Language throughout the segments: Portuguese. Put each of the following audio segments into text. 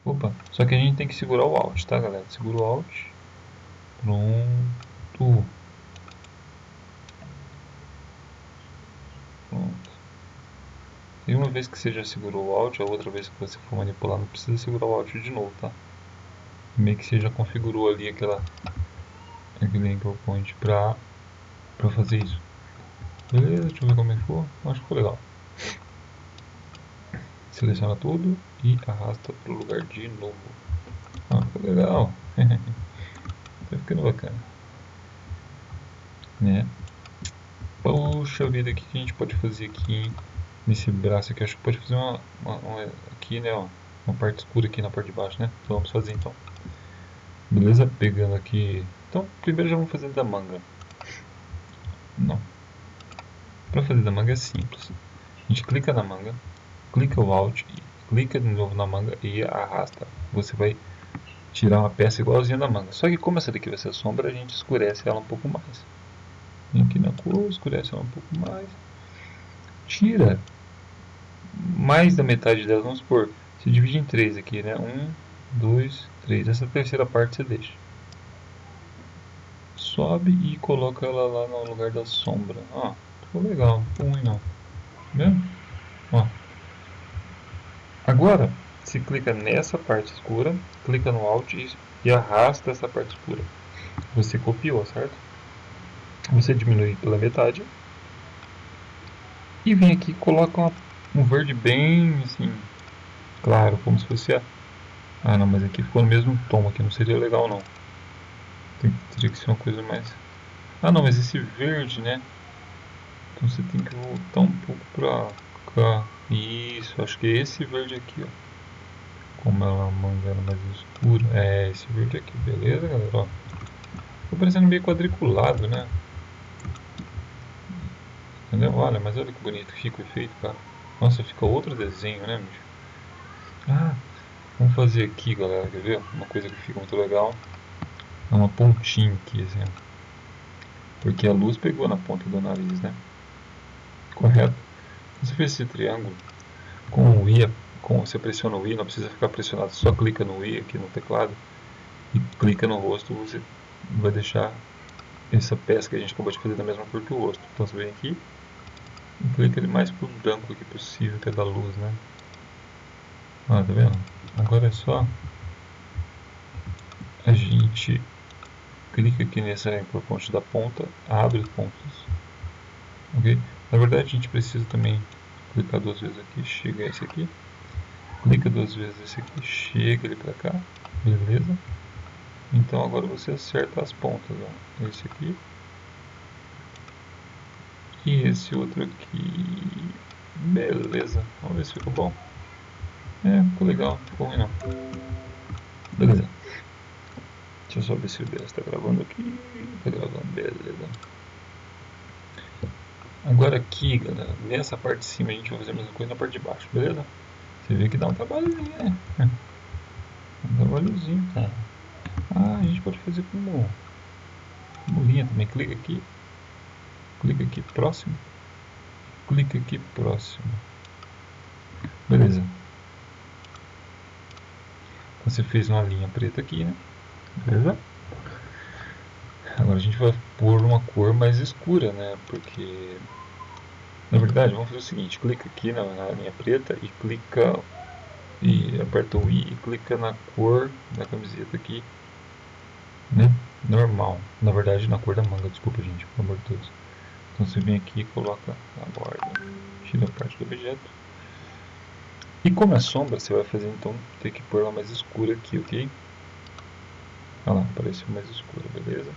Opa, só que a gente tem que segurar o Alt, tá, galera? Segura o Alt. Pronto. Pronto. E uma vez que você já segurou o Alt, a outra vez que você for manipular, não precisa segurar o Alt de novo, tá? Meio que você já configurou ali aquele anchor point pra fazer isso. Beleza, deixa eu ver como é que ficou. Acho que ficou legal. Seleciona tudo e arrasta para o lugar de novo. Ah, ficou legal. Tá ficando bacana. Né? Poxa vida, o que a gente pode fazer aqui nesse braço aqui? Acho que pode fazer uma aqui, né? Ó, uma parte escura aqui na parte de baixo, né? Então vamos fazer então. Beleza? Pegando aqui. Então, primeiro já vamos fazer da manga. Não. Para fazer da manga é simples. A gente clica na manga, clica o Alt, clica de novo na manga e arrasta. Você vai tirar uma peça igualzinha da manga. Só que como essa daqui vai ser a sombra, a gente escurece ela um pouco mais. Vem aqui na cor, escurece ela um pouco mais. Tira mais da metade dela, vamos supor. Se divide em 3 aqui, né? 1, 2, 3. Essa terceira parte você deixa. Sobe e coloca ela lá no lugar da sombra. Ó, ficou legal, não ficou ruim não. Vendo? Ó. Agora, se clica nessa parte escura, clica no Alt e arrasta essa parte escura. Você copiou, certo? Você diminui pela metade e vem aqui e coloca um verde bem assim, claro, como se fosse a... Ah não, mas aqui ficou no mesmo tom, aqui não seria legal não. Teria que ser uma coisa mais... Ah não, mas esse verde, né? Então você tem que voltar um pouco pra cá. Isso, acho que é esse verde aqui, ó. Como ela é uma manga mais escura. É, esse verde aqui, beleza, galera? Ó. Ficou parecendo meio quadriculado, né? Entendeu? Olha, mas olha que bonito que fica o efeito, cara. Nossa, fica outro desenho, né, bicho? Ah, vamos fazer aqui, galera, quer ver? Uma coisa que fica muito legal. É uma pontinha aqui, assim, ó. Porque a luz pegou na ponta do nariz, né? Correto? Você fez esse triângulo com o I, você pressiona o I, não precisa ficar pressionado, só clica no I aqui no teclado e clica no rosto, você vai deixar essa peça que a gente acabou de fazer da mesma cor que o rosto. Então você vem aqui e clica ele mais pro branco aqui possível, que é da luz, né? Ah, tá vendo? Agora é só a gente clica aqui nessa ponte da ponta, abre os pontos, ok? Na verdade a gente precisa também clicar duas vezes aqui, chega esse aqui, clica duas vezes esse aqui, chega ele pra cá, beleza? Então agora você acerta as pontas, ó. Esse aqui e esse outro aqui, beleza? Vamos ver se ficou bom. É, ficou legal, ficou ruim não. Beleza. Deixa eu só ver se o OBS está gravando aqui. Está gravando, beleza. Agora aqui, galera, nessa parte de cima a gente vai fazer a mesma coisa na parte de baixo, beleza? Você vê que dá um trabalhozinho, né? Um trabalhozinho, cara. Ah, a gente pode fazer como linha também. Clica aqui, próximo. Clica aqui, próximo. Beleza. Então você fez uma linha preta aqui, né? Beleza? Agora a gente vai pôr uma cor mais escura, né? Porque, na verdade, vamos fazer o seguinte: clica aqui na linha preta e clica e aperta o I e clica na cor da camiseta aqui, né? Normal. Na verdade, na cor da manga, desculpa, gente, pelo amor de Deus. Então você vem aqui e coloca a borda, tira a parte do objeto. E como é sombra, você vai fazer então ter que pôr ela mais escura aqui, ok? Olha lá, apareceu mais escura, beleza?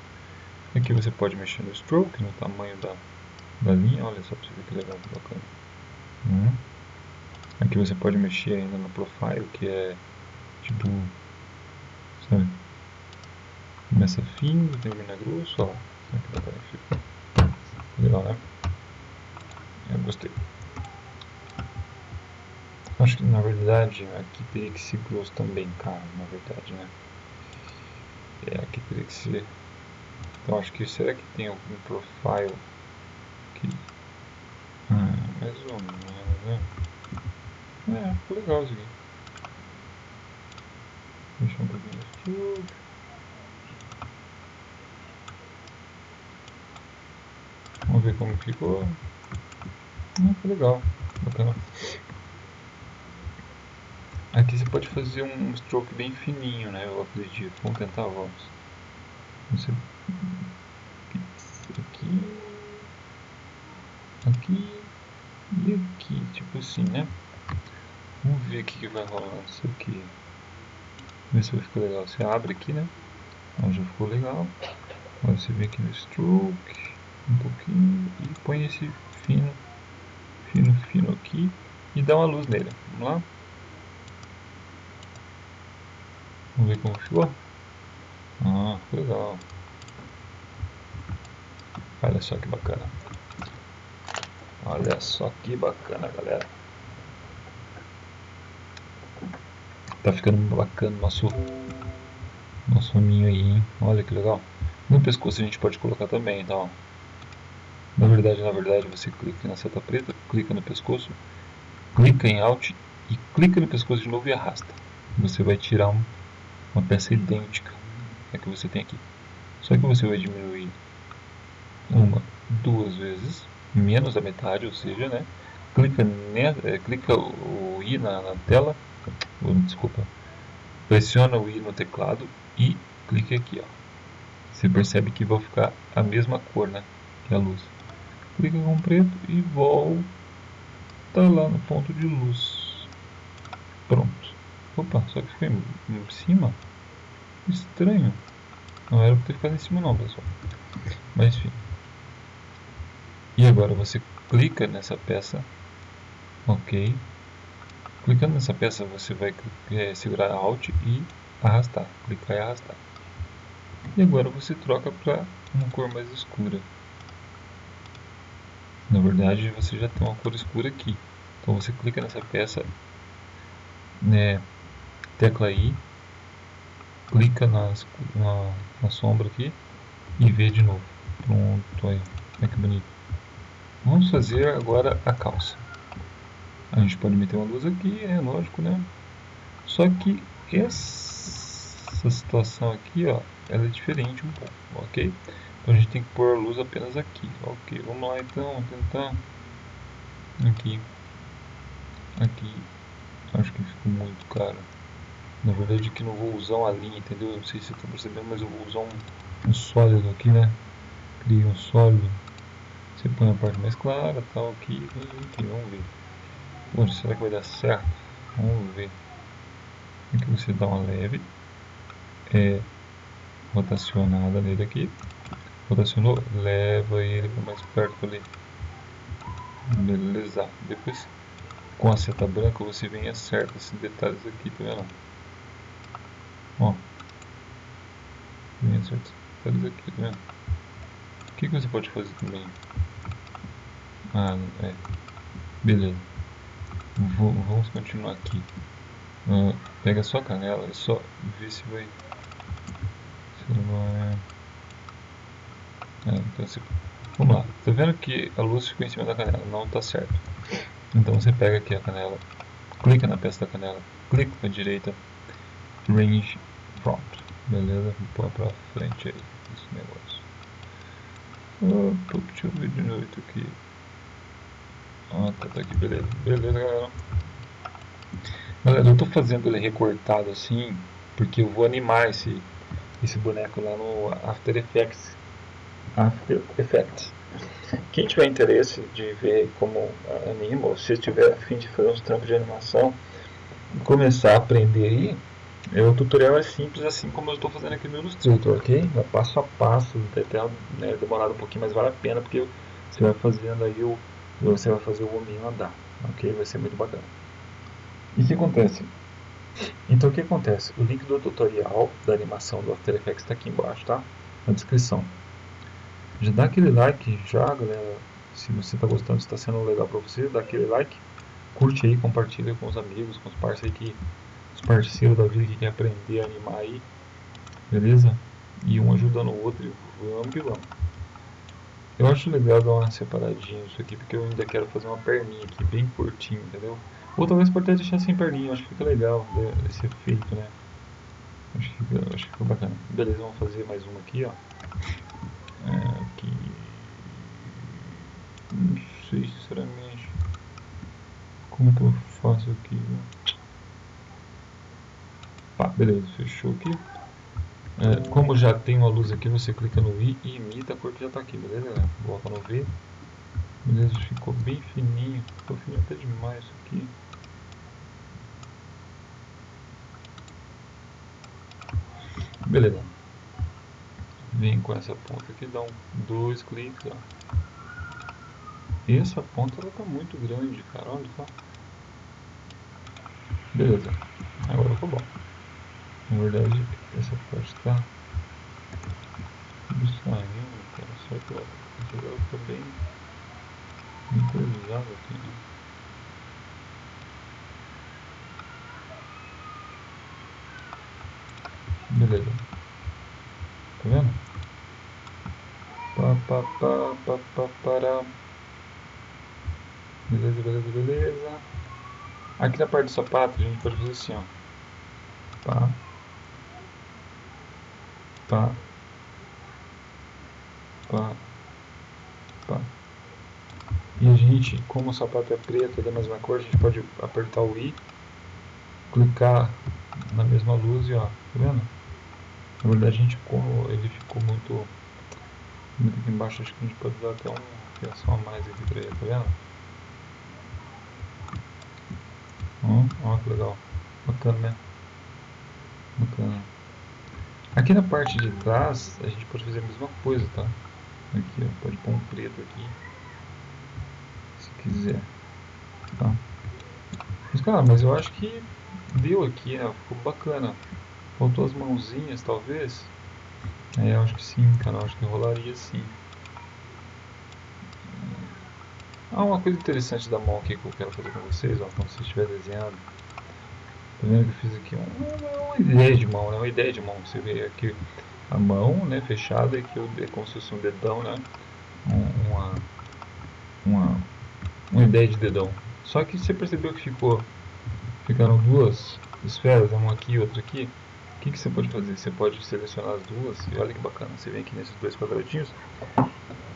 Aqui você pode mexer no stroke, no tamanho da linha, olha só pra você ver que legal, que bacana. Aqui você pode mexer ainda no profile, que é tipo, sabe? Começa fino, termina grosso, ó. Legal, né? Eu gostei. Acho que na verdade aqui teria que ser grosso também, cara, na verdade, né? É, aqui teria que ser. Então acho que será que tem algum profile que. Mais ou menos, né? É, ficou legal isso aqui. Mexer um pouquinho no stroke. Vamos ver como ficou. Ficou legal, bacana. Aqui você pode fazer um stroke bem fininho, né? Eu acredito. Vamos tentar, vamos. Você... Aqui, aqui e aqui, tipo assim, né? Vamos ver o que vai rolar isso aqui. Ver se vai ficar legal. Você abre aqui, né? Então já ficou legal. Agora você vem aqui no stroke, um pouquinho, e põe esse fino, fino, fino aqui e dá uma luz nele. Vamos lá? Vamos ver como ficou? Ficou legal. Olha só que bacana. Olha só que bacana, galera. Tá ficando bacana nosso ninho aí, hein? Olha que legal. No pescoço a gente pode colocar também, então. Na verdade, você clica na seta preta, clica no pescoço, clica em Alt e clica no pescoço de novo e arrasta. Você vai tirar uma peça idêntica à que você tem aqui. Só que você vai diminuir uma, duas vezes, menos da metade, ou seja, né? Clica o I na tela, desculpa, pressiona o I no teclado e clique aqui, ó. Você percebe que vai ficar a mesma cor, né? Que a luz. Clica com preto e volta lá no ponto de luz. Pronto. Opa, só que ficou em cima. Estranho. Não era para ter ficado em cima não, pessoal. Mas enfim. E agora você clica nessa peça. Ok. Clicando nessa peça você vai segurar Alt e arrastar. Clicar e arrastar. E agora você troca para uma cor mais escura. Na verdade você já tem uma cor escura aqui. Então você clica nessa peça, né, tecla I, clica na sombra aqui e vê de novo. Pronto, aí. Olha que bonito. Vamos fazer agora a calça. A gente pode meter uma luz aqui, é lógico, né? Só que essa situação aqui, ó, ela é diferente um pouco, ok? Então a gente tem que pôr a luz apenas aqui, ok? Vamos lá então, tentar aqui, acho que ficou muito caro. Na verdade aqui não vou usar uma linha, entendeu? Não sei se você está percebendo, mas eu vou usar um sólido aqui, né? Cria um sólido. Você põe a parte mais clara, tal, aqui, vamos ver. Bom, será que vai dar certo? Vamos ver. Aqui você dá uma leve rotacionada nele aqui. Rotacionou, leva ele para mais perto ali. Beleza. Depois, com a seta branca, você vem e acerta esses detalhes aqui, tá vendo? Ó. Vem e acerta esses detalhes aqui, tá vendo? O que você pode fazer também? Beleza. Vamos continuar aqui. Pega só a canela e só vê se vai. Se não vai. Então vamos lá. Tá vendo que a luz ficou em cima da canela? Não tá certo. Então você pega aqui a canela, clica na peça da canela, clica com a direita, range front. Beleza? Põe pra frente aí esse negócio. Deixa eu ver de noite aqui. Tá aqui, beleza. Beleza, galera. Galera, eu tô fazendo ele recortado assim, porque eu vou animar esse boneco lá no After Effects. Quem tiver interesse de ver como anima, ou se tiver a fim de fazer uns trampos de animação e começar a aprender aí, o tutorial é simples, assim como eu estou fazendo aqui no Illustrator, ok? É passo a passo, até demorado um pouquinho, mas vale a pena porque você vai fazendo aí você vai fazer o hominho andar, ok? Vai ser muito bacana. E o que acontece? Então o que acontece? O link do tutorial da animação do After Effects está aqui embaixo, tá? Na descrição. Já dá aquele like já, galera. Se você está gostando, se está sendo legal para você, dá aquele like. Curte aí, compartilha com os amigos, com os parceiros da vida que quer aprender a animar aí. Beleza? E um ajudando o outro e vamos que vamos. Eu acho legal dar uma separadinha isso aqui, porque eu ainda quero fazer uma perninha aqui, bem curtinho, entendeu? Ou talvez pode até deixar sem perninha, eu acho que fica legal esse efeito, né? Acho que ficou bacana. Beleza, vamos fazer mais uma aqui, ó. Aqui. Não sei sinceramente como que eu faço aqui. Pá, beleza, fechou aqui. Como já tem uma luz aqui, você clica no I e imita a cor que já está aqui, beleza? Volta no V. Beleza, ficou bem fininho. Ficou fininho até demais isso aqui. Beleza. Vem com essa ponta aqui, dá dois cliques, ó. E essa ponta ela tá muito grande, cara, olha só. Beleza, agora ficou bom. Na verdade, essa parte tá tudo saindo, cara, só que ela tá bem improvisada aqui, né? Beleza. Tá vendo? Pará. Beleza. Aqui na parte do sapato a gente pode fazer assim, ó. Pá. E a gente, como o sapato é preto, é da mesma cor, a gente pode apertar o I, clicar na mesma luz e ó, tá vendo? Na verdade a gente, como ele ficou muito aqui embaixo, acho que a gente pode dar até uma criação a mais aqui pra ele, tá vendo? Ó que legal, bacana, né? Bacana. Aqui na parte de trás a gente pode fazer a mesma coisa, tá? Aqui, ó, pode pôr um preto aqui, se quiser, tá? Mas cara, mas eu acho que deu aqui, né? Ficou bacana. Faltou as mãozinhas, talvez. Eu acho que sim, cara, eu acho que rolaria sim. Uma coisa interessante da mão aqui que eu quero fazer com vocês, ó, quando você estiver desenhando. Tá vendo que eu fiz aqui uma ideia de mão, né? Uma ideia de mão. Você vê aqui a mão, né, fechada, e aqui é como se fosse um dedão, né? Uma ideia de dedão. Só que você percebeu que ficaram duas esferas, uma aqui e outra aqui. O que você pode fazer? Você pode selecionar as duas e olha que bacana. Você vem aqui nesses dois quadradinhos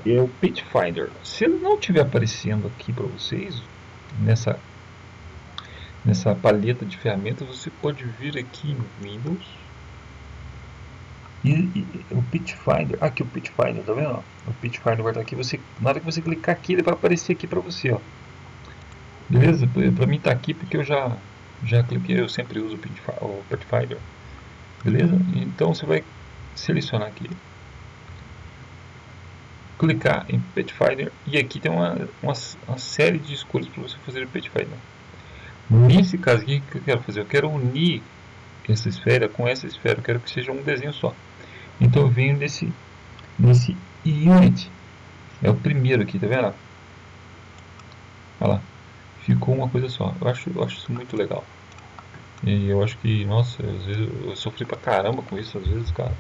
e é o Pitch Finder. Se ele não estiver aparecendo aqui para vocês nessa paleta de ferramentas, você pode vir aqui em Windows e o Pitch Finder, aqui o Pitch Finder, tá vendo? O Pitch Finder vai estar aqui, na hora que você clicar aqui ele vai aparecer aqui para você, ó. Beleza? Para mim tá aqui porque eu já cliquei, eu sempre uso o Pitch Finder. Beleza? Então você vai selecionar aqui, clicar em Pitch Finder e aqui tem uma série de escolhas para você fazer o Pitch Finder. Nesse caso aqui, o que eu quero fazer? Eu quero unir essa esfera com essa esfera, eu quero que seja um desenho só. Então eu venho nesse Unity, é o primeiro aqui, tá vendo? Olha lá, ficou uma coisa só. Eu acho isso muito legal. E eu acho que, nossa, às vezes eu sofri pra caramba com isso, às vezes, cara.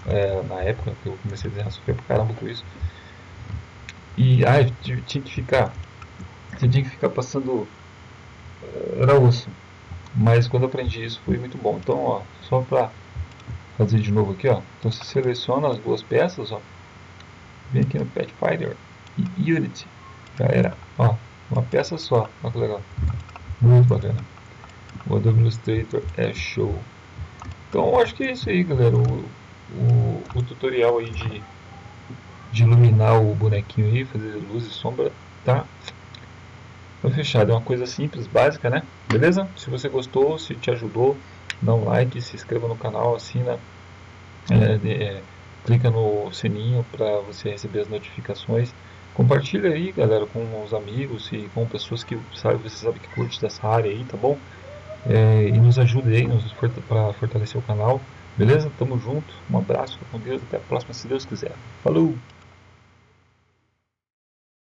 Na época que eu comecei a desenhar, eu sofri pra caramba com isso. E, você tinha que ficar passando, era osso. Mas quando eu aprendi isso foi muito bom. Então, ó, só pra fazer de novo aqui, ó. Então você seleciona as duas peças, ó. Vem aqui no Pathfinder e Unity. Já era, ó, uma peça só. Olha que legal. Muito bacana. O Adobe Illustrator é show. Então acho que é isso aí, galera. O tutorial aí de iluminar o bonequinho aí, fazer luz e sombra, tá fechado. É uma coisa simples, básica, né? Beleza? Se você gostou, se te ajudou, dá um like, se inscreva no canal, assina, clica no sininho para você receber as notificações. Compartilha aí, galera, com os amigos e com pessoas que você sabe que curte dessa área aí, tá bom? E nos ajude aí para fortalecer o canal, beleza? Tamo junto, um abraço, fica com Deus, até a próxima, se Deus quiser. Falou!